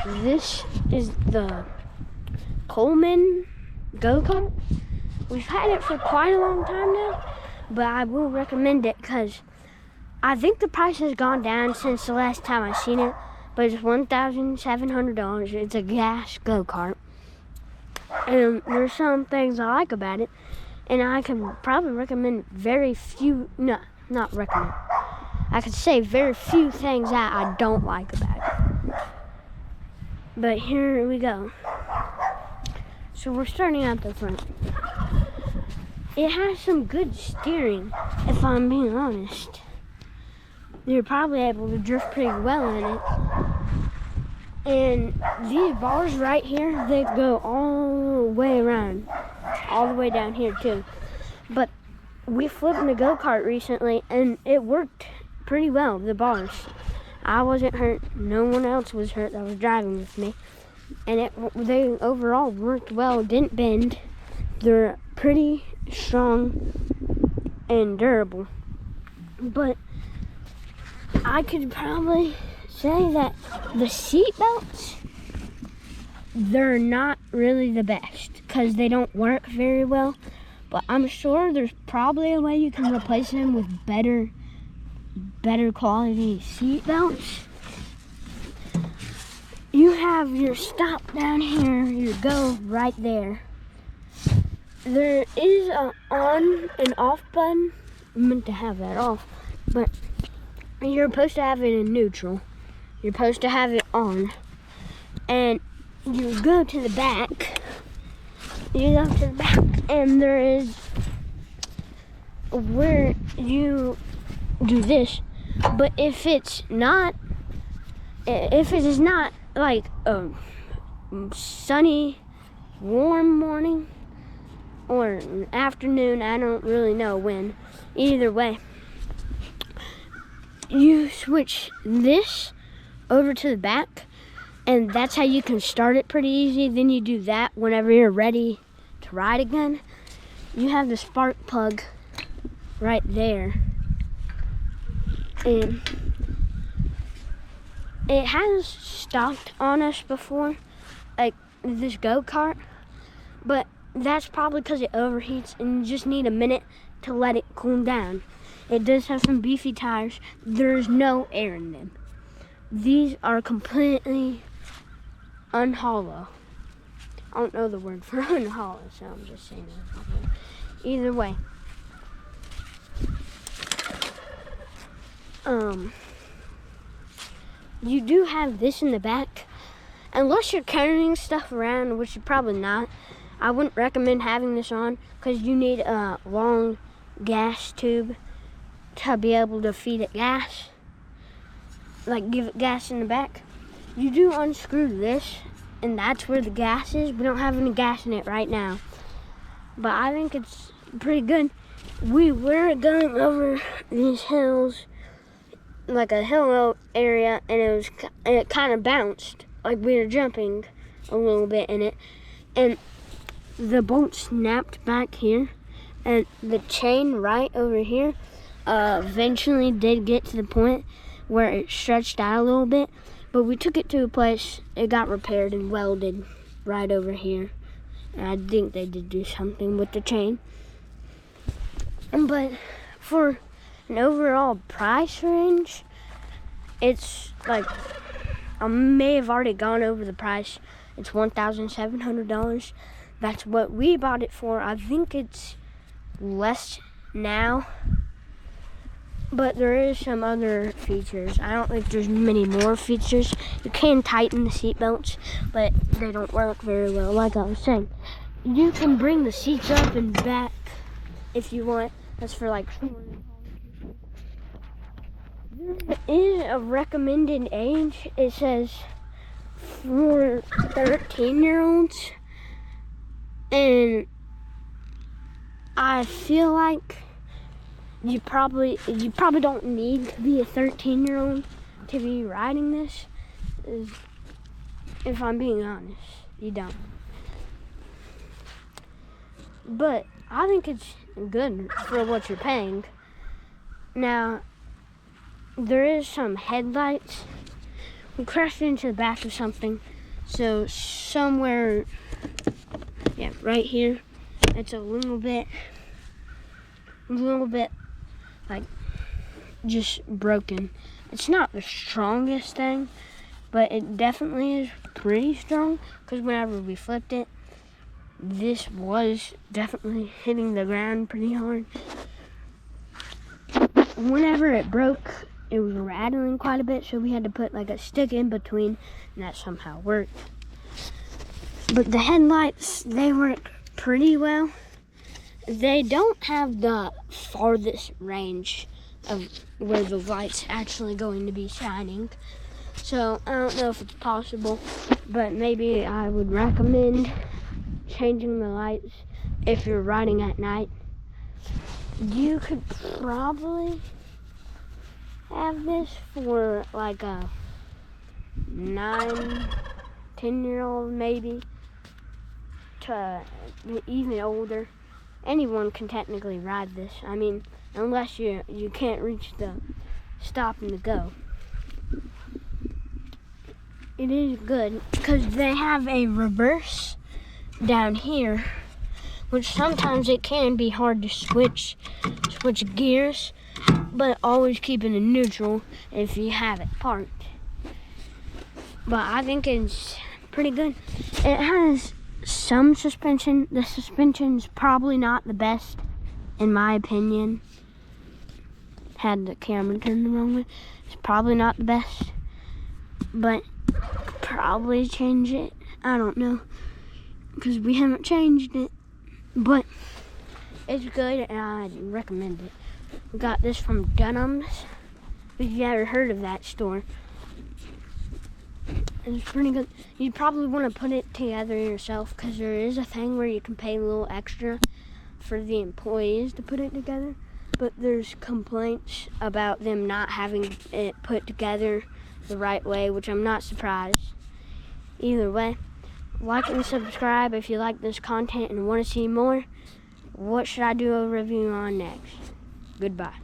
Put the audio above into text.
This is the Coleman go-kart. We've had it for quite a long time now, but I will recommend it because I think the price has gone down since the last time I seen it, but it's $1,700. It's a gas go-kart. And there's some things I like about it, and I can probably recommend I could say very few things that I don't like about it. But here we go. So we're starting out the front. It has some good steering, if I'm being honest. You're probably able to drift pretty well in it. And these bars right here, they go all the way around, all the way down here too. But we flipped in a go-kart recently, and it worked pretty well, the bars. I wasn't hurt, no one else was hurt that was driving with me. And they overall worked well, didn't bend. They're pretty strong and durable. But I could probably say that the seat belts, they're not really the best because they don't work very well. But I'm sure there's probably a way you can replace them with better quality seat belts. You have your stop down here, your go right there. There is an on and off button. I meant to have that off, but you're supposed to have it in neutral. You're supposed to have it on. And you go to the back. And there is where you do this. But if it is not like a sunny, warm morning or an afternoon, I don't really know when. Either way, you switch this over to the back, and that's how you can start it pretty easy. Then you do that whenever you're ready to ride again. You have the spark plug right there, and it has stopped on us before, like this go-kart, but that's probably because it overheats and you just need a minute to let it cool down. It does have some beefy tires. There's no air in them. These are completely unhollow. I don't know the word for unhollow, so I'm just saying that. Either way. You do have this in the back. Unless you're carrying stuff around, which you're probably not, I wouldn't recommend having this on because you need a long gas tube to be able to feed it gas. Like give it gas in the back. You do unscrew this, and that's where the gas is. We don't have any gas in it right now, but I think it's pretty good. We were going over these hills, like a hill area, and it kind of bounced, like we were jumping a little bit in it, and the bolt snapped back here, and the chain right over here eventually did get to the point where it stretched out a little bit, but we took it to a place, it got repaired and welded right over here, and I think they did do something with the chain. But for an overall price range, it's like, I may have already gone over the price. It's $1,700. That's what we bought it for. I think it's less now, but there is some other features. I don't think there's many more features. You can tighten the seat belts, but they don't work very well. Like I was saying, you can bring the seats up and back if you want. That's for like there is a recommended age. It says for 13-year-olds, and I feel like you probably don't need to be a 13-year-old to be riding this. If I'm being honest, you don't. But I think it's good for what you're paying. Now, there is some headlights. We crashed into the back of something. So somewhere, yeah, right here, it's a little bit like just broken. It's not the strongest thing, but it definitely is pretty strong, because whenever we flipped it, this was definitely hitting the ground pretty hard. Whenever it broke, it was rattling quite a bit, so we had to put like a stick in between, and that somehow worked. But the headlights, they work pretty well. They don't have the farthest range of where the light's actually going to be shining. So I don't know if it's possible, but maybe I would recommend changing the lights if you're riding at night. You could probably have this for like a 9-10-year-old maybe, to even older. Anyone can technically ride this. I mean, unless you can't reach the stop and the go. It is good because they have a reverse down here, which sometimes it can be hard to switch gears, but always keeping it neutral if you have it parked. But I think it's pretty good. It has some suspension. The suspension's probably not the best, in my opinion. Had the camera turned the wrong way. It's probably not the best, but probably change it. I don't know, because we haven't changed it, but it's good and I recommend it. We got this from Dunhams. If you ever heard of that store, it's pretty good. You probably want to put it together yourself, because there is a thing where you can pay a little extra for the employees to put it together, but there's complaints about them not having it put together the right way, which I'm not surprised. Either way, like and subscribe if you like this content and want to see more. What should I do a review on next? Goodbye.